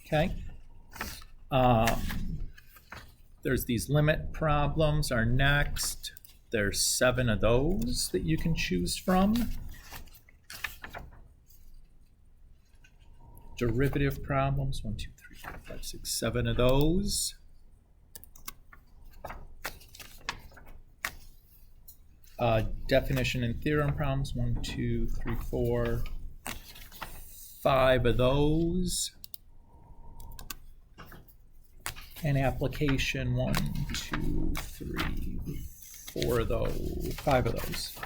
Okay. There's these limit problems are next. There's 7 of those that you can choose from. Derivative problems, 1, 2, 3, 4, 5, 6, 7 of those. Definition and theorem problems, 1, 2, 3, 4, 5 of those. And application, 1, 2, 3, 4 of those, 5 of those.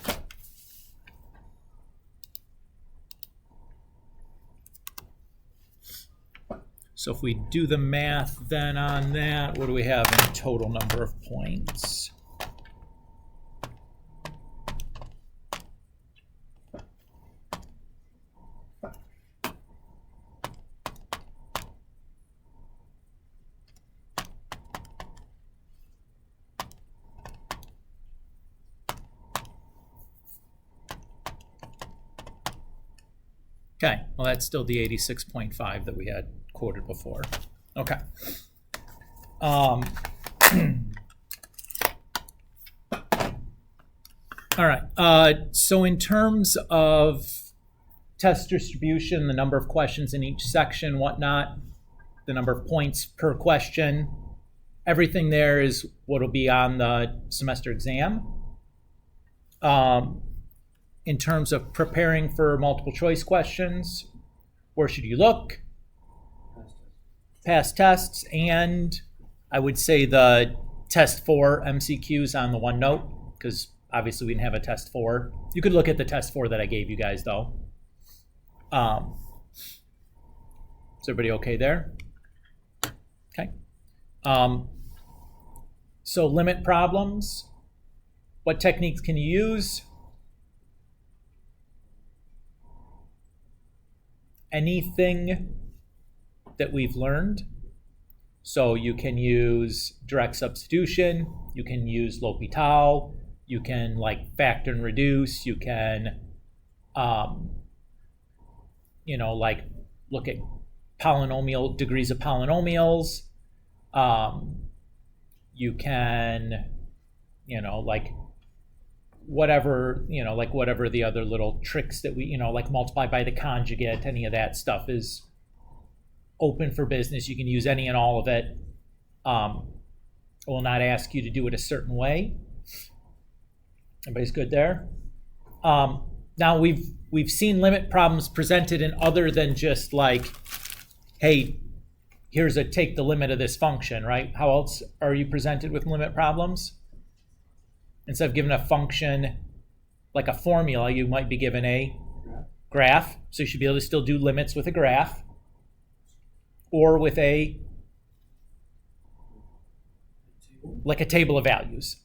So if we do the math then on that, what do we have in total number of points? Okay, well that's still the 86.5 that we had quoted before. Okay. All right, so in terms of test distribution, the number of questions in each section, whatnot, the number of points per question, everything there is what will be on the semester exam. In terms of preparing for multiple choice questions, where should you look? Past tests, and I would say the test 4 MCQs on the OneNote, because obviously we didn't have a test 4. You could look at the test 4 that I gave you guys though. Is everybody okay there? Okay. So limit problems. What techniques can you use? Anything that we've learned. So you can use direct substitution, you can use L'Hopital, you can like factor and reduce, you can like look at polynomial degrees of polynomials. You can like whatever the other little tricks that we like multiply by the conjugate, any of that stuff is open for business. You can use any and all of it. I will not ask you to do it a certain way. Everybody's good there? Now we've seen limit problems presented in other than just like, hey, here's a take the limit of this function, right? How else are you presented with limit problems? Instead of given a function like a formula, you might be given a graph. So you should be able to still do limits with a graph or with a table of values.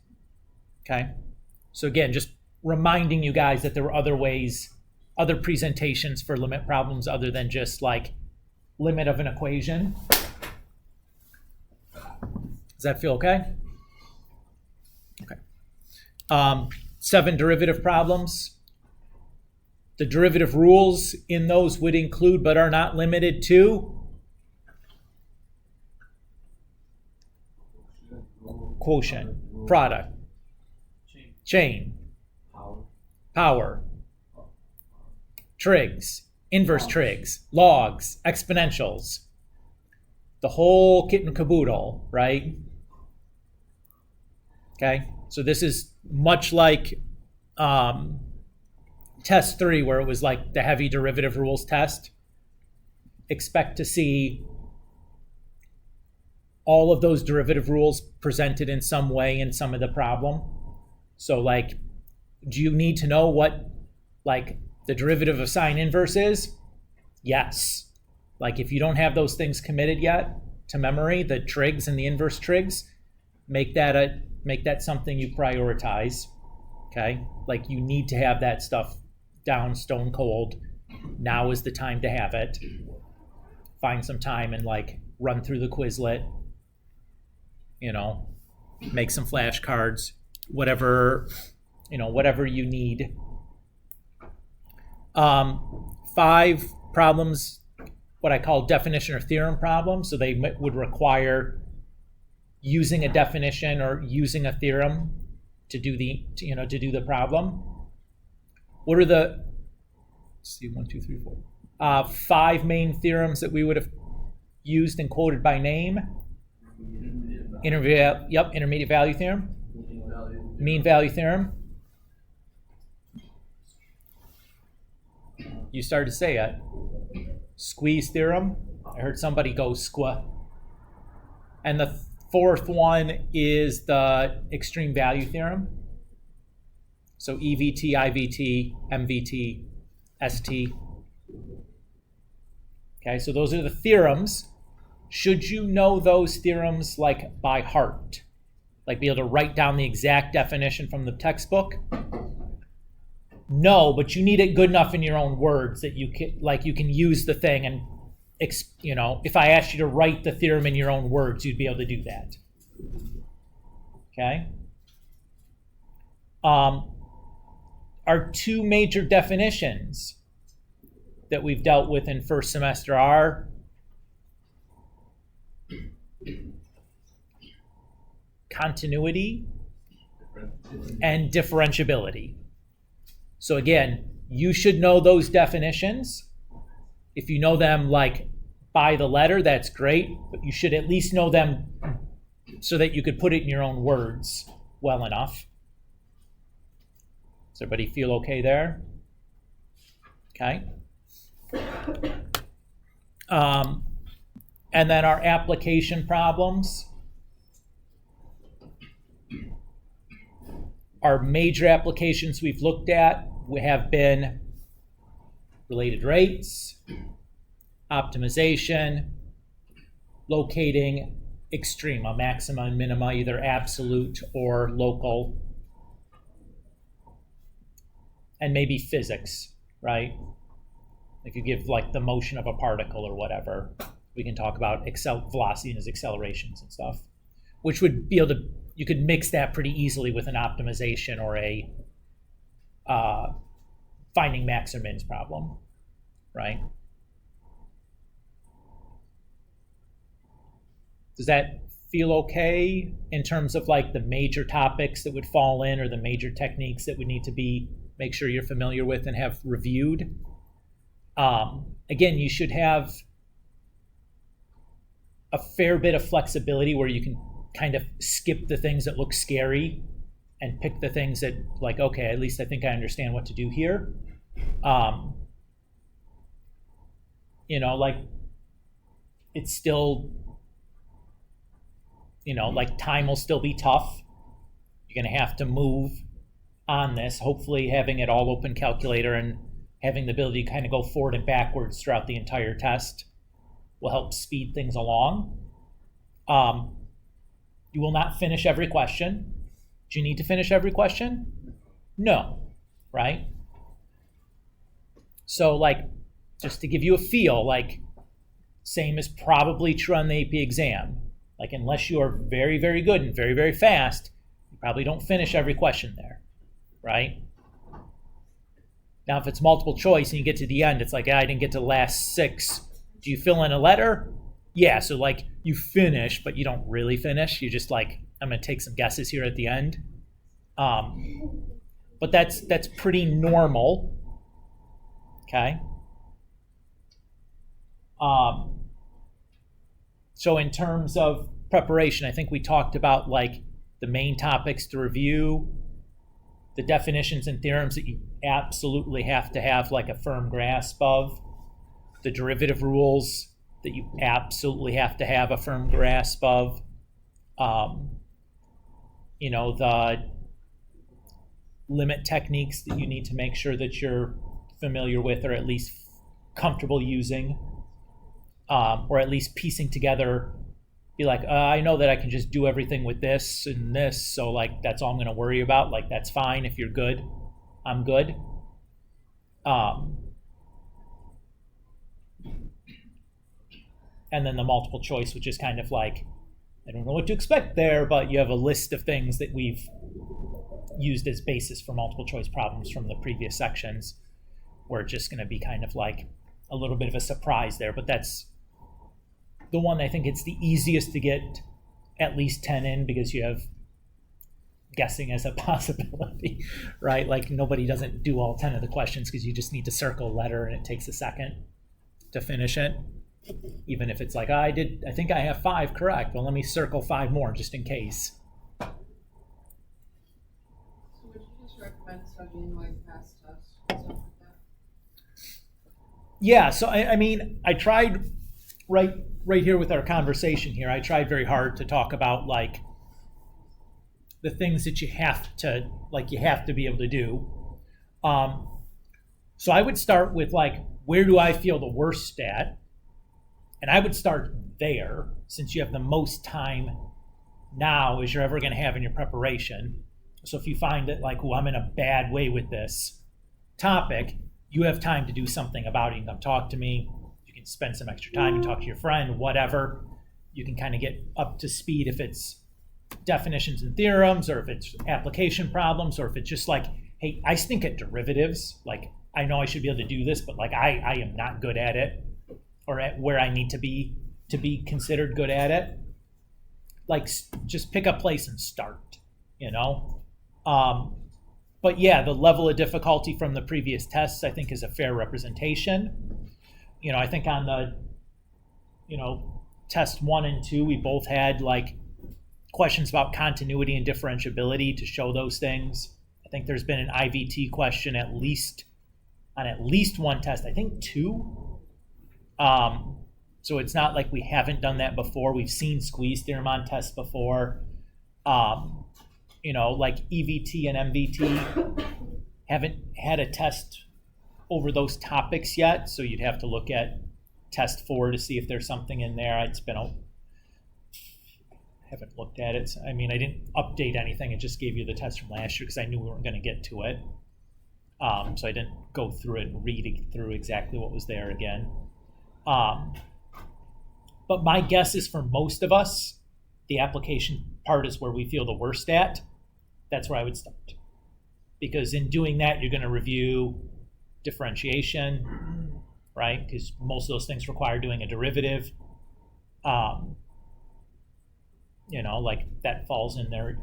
Okay. So again, just reminding you guys that there were other ways, other presentations for limit problems other than just like limit of an equation. Does that feel okay? Okay. 7 derivative problems. The derivative rules in those would include but are not limited to quotient, product, chain, power, trigs, inverse trigs, logs, exponentials, the whole kit and caboodle, right? Okay, so this is much like test 3 where it was like the heavy derivative rules test. Expect to see all of those derivative rules presented in some way in some of the problem. So like, do you need to know what like the derivative of sine inverse is? Yes. Like if you don't have those things committed yet to memory, the trigs and the inverse trigs, make that something you prioritize. Okay? Like you need to have that stuff down stone cold. Now is the time to have it. Find some time and like run through the Quizlet, make some flashcards, whatever you need. 5 problems what I call definition or theorem problems. So they would require using a definition or using a theorem to do the problem. What are the, let's see, 1, 2, 3, 4, 5 main theorems that we would have used and quoted by name? Intermediate value theorem. Mean value theorem. You started to say it. Squeeze theorem. I heard somebody go squa. And the fourth one is the extreme value theorem. So EVT, IVT, MVT, ST. Okay, so those are the theorems. Should you know those theorems like by heart? Like be able to write down the exact definition from the textbook? No, but you need it good enough in your own words that you can use the thing and, if I asked you to write the theorem in your own words, you'd be able to do that. Okay? Our 2 major definitions that we've dealt with in first semester are continuity and differentiability. So again, you should know those definitions. If you know them like by the letter, that's great, but you should at least know them so that you could put it in your own words well enough. Does everybody feel okay there? Okay. And then our application problems. Our major applications we've looked at have been related rates, optimization, locating extrema, maxima and minima, either absolute or local, and maybe physics, right? If you give like the motion of a particle or whatever, we can talk about velocity and its accelerations and stuff, which would be able to, you could mix that pretty easily with an optimization or a finding max or mins problem, right? Does that feel okay in terms of like the major topics that would fall in or the major techniques that would need to make sure you're familiar with and have reviewed? Again, you should have a fair bit of flexibility where you can kind of skip the things that look scary and pick the things that like, okay, at least I think I understand what to do here. Like it's still, like time will still be tough. You're going to have to move on this, hopefully having it all open calculator and having the ability to kind of go forward and backwards throughout the entire test will help speed things along. You will not finish every question. Do you need to finish every question? No, right? So like, just to give you a feel, like same is probably true on the AP exam. Like unless you are very, very good and very, very fast, you probably don't finish every question there, right? Now, if it's multiple choice and you get to the end, it's like, I didn't get to the last 6. Do you fill in a letter? Yeah, so like you finish, but you don't really finish. You just like, I'm going to take some guesses here at the end. But that's pretty normal, okay? So in terms of preparation, I think we talked about like the main topics to review, the definitions and theorems that you absolutely have to have like a firm grasp of, the derivative rules that you absolutely have to have a firm grasp of, the limit techniques that you need to make sure that you're familiar with or at least comfortable using, or at least piecing together, be like, I know that I can just do everything with this and this, so like that's all I'm going to worry about. Like that's fine if you're good. I'm good. And then the multiple choice, which is kind of like, I don't know what to expect there, but you have a list of things that we've used as basis for multiple choice problems from the previous sections. We're just going to be kind of like a little bit of a surprise there, but that's the one I think it's the easiest to get at least 10 in, because you have guessing as a possibility, right? Like nobody doesn't do all 10 of the questions because you just need to circle a letter and it takes a second to finish it. Even if it's like, I think I have 5 correct. Well, let me circle 5 more just in case. So would you just recommend studying like past tests and stuff like that? Yeah, so I mean, I tried right here with our conversation here, I tried very hard to talk about like the things that you have to be able to do. So I would start with like, where do I feel the worst at? And I would start there, since you have the most time now as you're ever going to have in your preparation. So if you find that like, oh, I'm in a bad way with this topic, you have time to do something about it. You can come talk to me. You can spend some extra time and talk to your friend, whatever. You can kind of get up to speed if it's definitions and theorems, or if it's application problems, or if it's just like, hey, I stink at derivatives. Like, I know I should be able to do this, but like I am not good at it, or at where I need to be considered good at it. Like, just pick a place and start, you know? But yeah, the level of difficulty from the previous tests, I think, is a fair representation. You know, I think on the, test 1 and 2, we both had like questions about continuity and differentiability to show those things. I think there's been an IVT question on at least one test, I think 2. So it's not like we haven't done that before. We've seen squeeze theorem on tests before. Like EVT and MVT haven't had a test over those topics yet, so you'd have to look at test 4 to see if there's something in there. Haven't looked at it. I mean, I didn't update anything. It just gave you the test from last year because I knew we weren't going to get to it. So I didn't go through it and read through exactly what was there again. But my guess is for most of us, the application part is where we feel the worst at. That's where I would start. Because in doing that, you're going to review differentiation, right? Because most of those things require doing a derivative. Like that falls in there,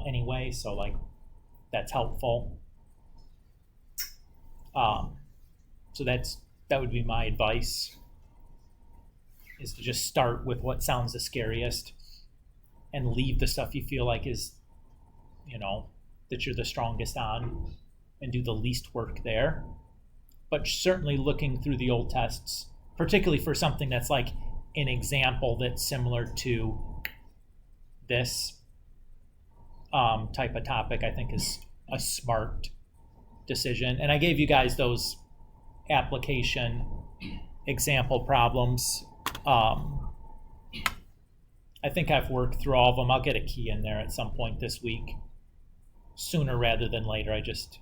anyway. So like that's helpful. So that would be my advice, is to just start with what sounds the scariest and leave the stuff you feel like is, that you're the strongest on, and do the least work there. But certainly looking through the old tests, particularly for something that's like an example that's similar to this type of topic, I think is a smart decision. And I gave you guys those application example problems. I think I've worked through all of them. I'll get a key in there at some point this week, sooner rather than later. It's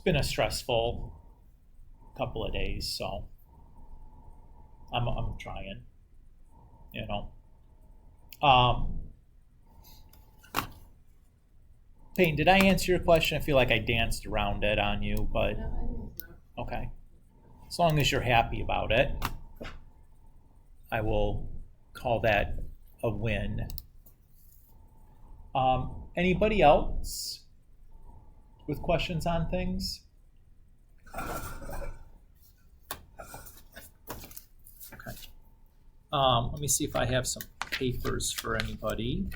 been a stressful couple of days, so I'm trying, Peyton, did I answer your question? I feel like I danced around it on you, but Yeah, I think so. okay. As long as you're happy about it, I will call that a win. Anybody else with questions on things? Okay. Let me see if I have some papers for anybody.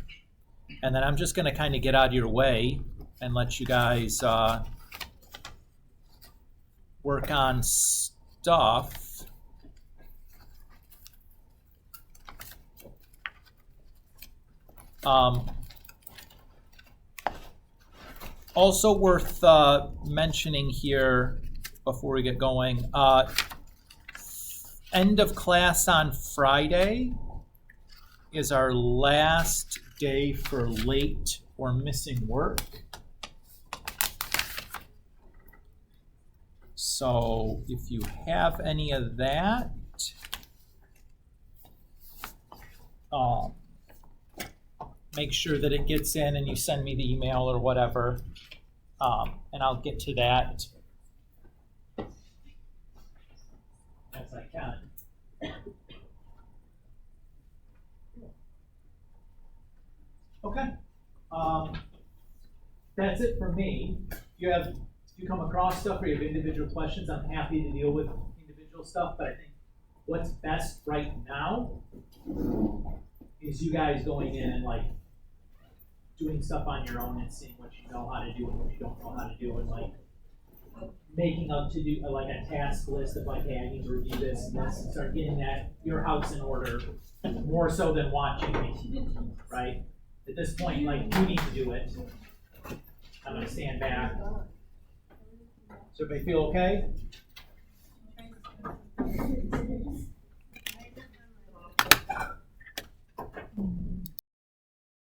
And then I'm just going to kind of get out of your way and let you guys work on stuff. Also worth mentioning here before we get going, end of class on Friday is our last day for late or missing work. So if you have any of that, make sure that it gets in and you send me the email or whatever, and I'll get to that that's it for me. If you come across stuff or you have individual questions, I'm happy to deal with individual stuff, but I think what's best right now is you guys going in and like doing stuff on your own and seeing what you know how to do and what you don't know how to do, and like making up to do like a task list of like, hey, I need to review this and this, and start getting that your house in order more so than watching me, right? At this point, like, you need to do it. I'm gonna stand back. So everybody feel okay?